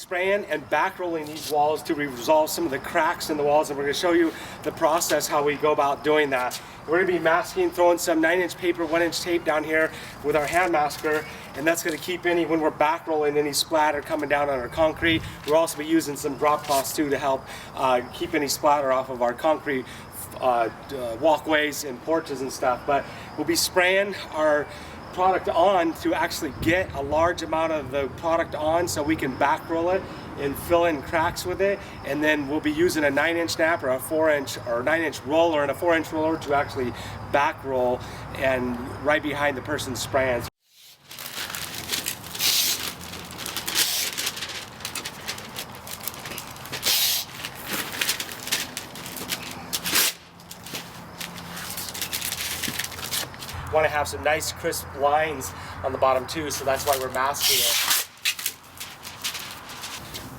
Spraying and back rolling these walls to resolve some of the cracks in the walls, and we're going to show you the process how we go about doing that. We're going to be masking, throwing some 9-inch paper, 1-inch tape down here with our hand masker, and that's going to keep when we're back rolling, any splatter coming down on our concrete. We'll also be using some drop cloths too to help keep any splatter off of our concrete walkways and porches and stuff. But we'll be spraying our product on to actually get a large amount of the product on so we can back roll it and fill in cracks with it, and then we'll be using a 9-inch nap or a 4-inch or 9-inch roller and a 4-inch roller to actually back roll and right behind the person spraying. Want to have some nice crisp lines on the bottom too, so that's why we're masking it.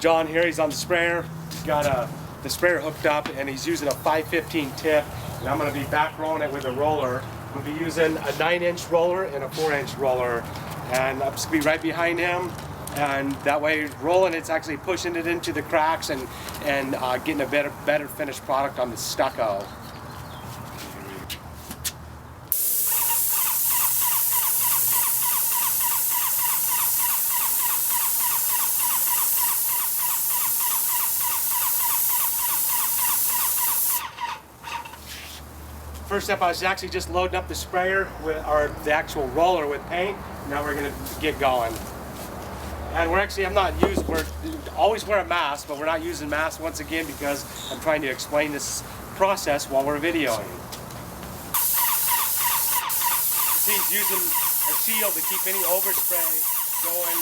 John here, he's on the sprayer. He's got the sprayer hooked up and he's using a 515 tip, and I'm going to be back rolling it with a roller. We'll be using a 9-inch roller and a 4-inch roller, and I'm just going to be right behind him, and that way rolling it's actually pushing it into the cracks and getting a better finished product on the stucco. First step, I was actually just loading up the sprayer with the actual roller with paint. Now we're going to get going. And we're always wear a mask, but we're not using masks once again because I'm trying to explain this process while we're videoing. See, he's using a shield to keep any overspray going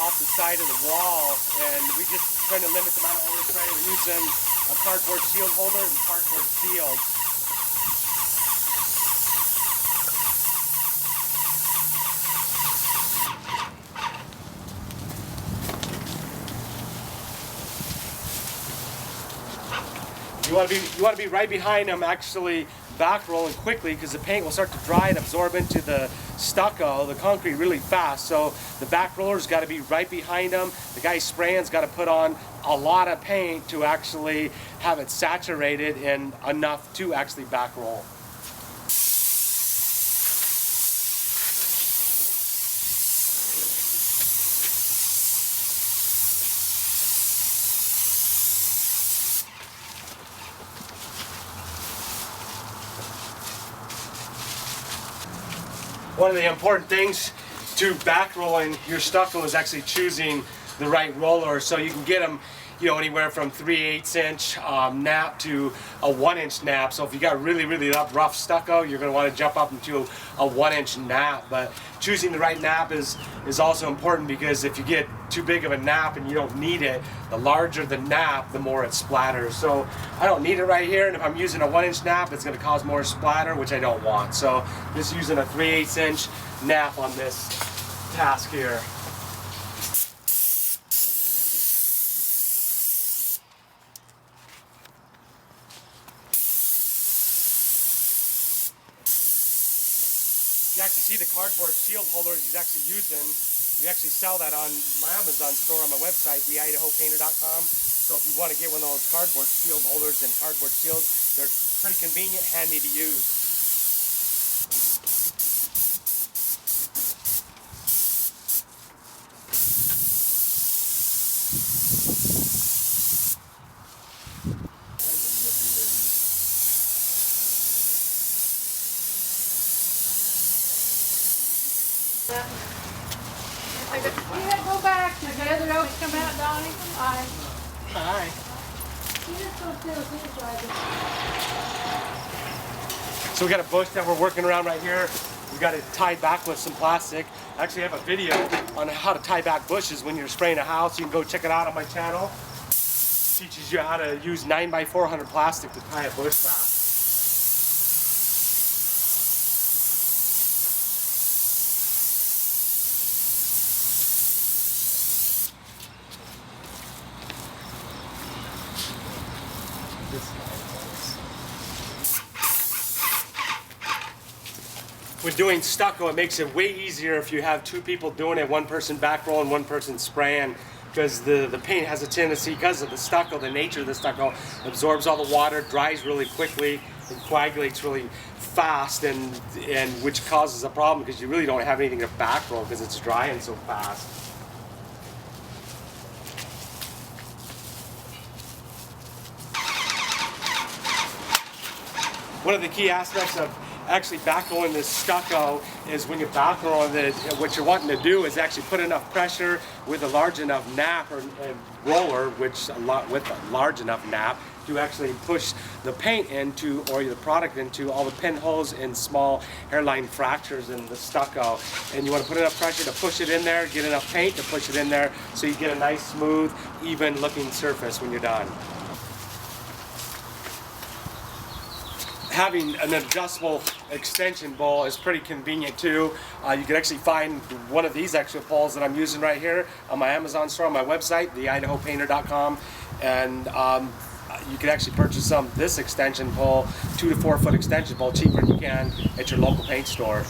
off the side of the wall, and we just trying to limit the amount of overspray. We're using a cardboard shield holder and cardboard shield. You want to be right behind them, actually back rolling quickly, because the paint will start to dry and absorb into the stucco, the concrete, really fast. So the back roller's got to be right behind them. The guy spraying's got to put on a lot of paint to actually have it saturated and enough to actually back roll. One of the important things to back rolling your stucco is actually choosing the right roller, so you can get them, anywhere from 3/8-inch nap to a 1-inch nap. So if you got really rough stucco, you're going to want to jump up into a 1-inch nap. But choosing the right nap is also important, because if you get too big of a nap and you don't need it, the larger the nap, the more it splatters. So I don't need it right here, and if I'm using a 1-inch nap, it's going to cause more splatter, which I don't want. So just using a 3/8-inch nap on this task here. You actually see the cardboard shield holder he's actually using. We actually sell that on my Amazon store on my website, IdahoPainter.com. So if you want to get one of those cardboard shield holders and cardboard shields, they're pretty convenient, handy to use. Yeah, go back. Did the other oaks come out, Donnie? Hi. Hi. So we got a bush that we're working around right here. We got it tied back with some plastic. I actually have a video on how to tie back bushes when you're spraying a house. You can go check it out on my channel. It teaches you how to use 9x400 plastic to tie a bush back. When doing stucco, it makes it way easier if you have two people doing it, one person back rolling, one person spraying, because the paint has a tendency, because of the stucco, the nature of the stucco, absorbs all the water, dries really quickly, and coagulates really fast, and which causes a problem because you really don't have anything to back roll because it's drying so fast. One of the key aspects of actually back rolling this stucco is when you're back rolling it, what you're wanting to do is actually put enough pressure with a large enough nap or roller, with a large enough nap to actually push the paint into, or the product into, all the pinholes and small hairline fractures in the stucco. And you want to put enough pressure to push it in there, get enough paint to push it in there, so you get a nice, smooth, even looking surface when you're done. Having an adjustable extension bowl is pretty convenient too. You can actually find one of these extra poles that I'm using right here on my Amazon store, on my website, theidahopainter.com, and you can actually purchase this extension pole, 2 to 4 foot extension pole, cheaper than you can at your local paint store.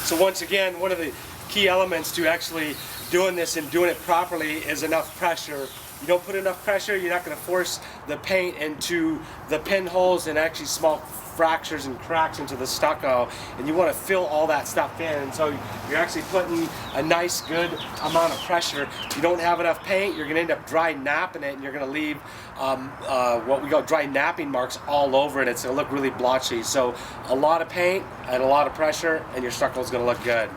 So once again, one of the key elements to actually doing this and doing it properly is enough pressure. You don't put enough pressure, you're not going to force the paint into the pinholes and actually small fractures and cracks into the stucco, and you want to fill all that stuff in. And so you're actually putting a nice, good amount of pressure. If you don't have enough paint, you're going to end up dry napping it, and you're going to leave what we call dry napping marks all over it. It's going to look really blotchy. So a lot of paint and a lot of pressure, and your stucco is going to look good.